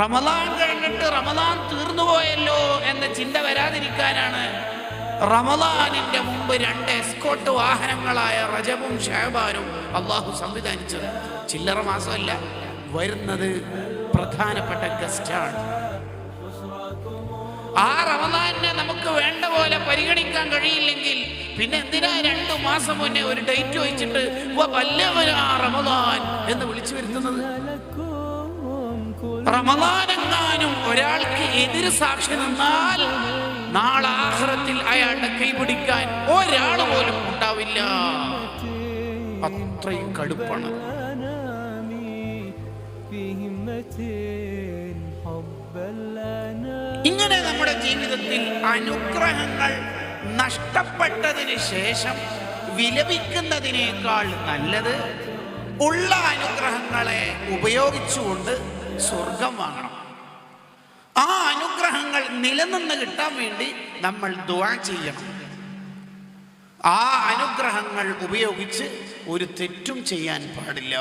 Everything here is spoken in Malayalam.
റമദാൻ കഴിഞ്ഞിട്ട് റമദാൻ തീർന്നുപോയല്ലോ എന്ന ചിന്ത വരാതിരിക്കാനാണ് റമദാനിന്റെ മുമ്പ് 2 എസ്കോട്ട് വാഹനങ്ങളായ റജബും ഷഅബാനും അള്ളാഹു സംവിധാനിച്ചത്. ചില്ലറ മാസമല്ല, വരുന്നത് പ്രധാനപ്പെട്ട ഗസ്റ്റാണ്. ആ റമദാനിനെ നമുക്ക് വേണ്ട പോലെ പരിഗണിക്കാൻ കഴിയില്ലെങ്കിൽ പിന്നെ എന്തിനാ 2 മാസം മുന്നേ ഒരു ഡേറ്റ് വെച്ചിട്ട് റമദാൻ എന്ന് വിളിച്ചു വരുത്തുന്നത്? റമദാനെങ്ങാനും ഒരാൾക്ക് എതിര് സാക്ഷി നിന്നാൽ നാളെ ആഖിറത്തിൽ അയാളുടെ കൈ പിടിക്കാൻ ഒരാൾ പോലും ഉണ്ടാവില്ല. അത്രയും കടുപ്പാണ്. ഇങ്ങനെ നമ്മുടെ ജീവിതത്തിൽ അനുഗ്രഹങ്ങൾ നഷ്ടപ്പെട്ടതിന് ശേഷം വിലപിക്കുന്നതിനേക്കാൾ നല്ലത് ഉള്ള അനുഗ്രഹങ്ങളെ ഉപയോഗിച്ചുകൊണ്ട് സ്വർഗം വാങ്ങണം. ആ അനുഗ്രഹങ്ങൾ നിലനിന്ന് കിട്ടാൻ വേണ്ടി നമ്മൾ ദുആ ചെയ്യണം. ആ അനുഗ്രഹങ്ങൾ ഉപയോഗിച്ച് ഒരു തെറ്റും ചെയ്യാൻ പാടില്ല.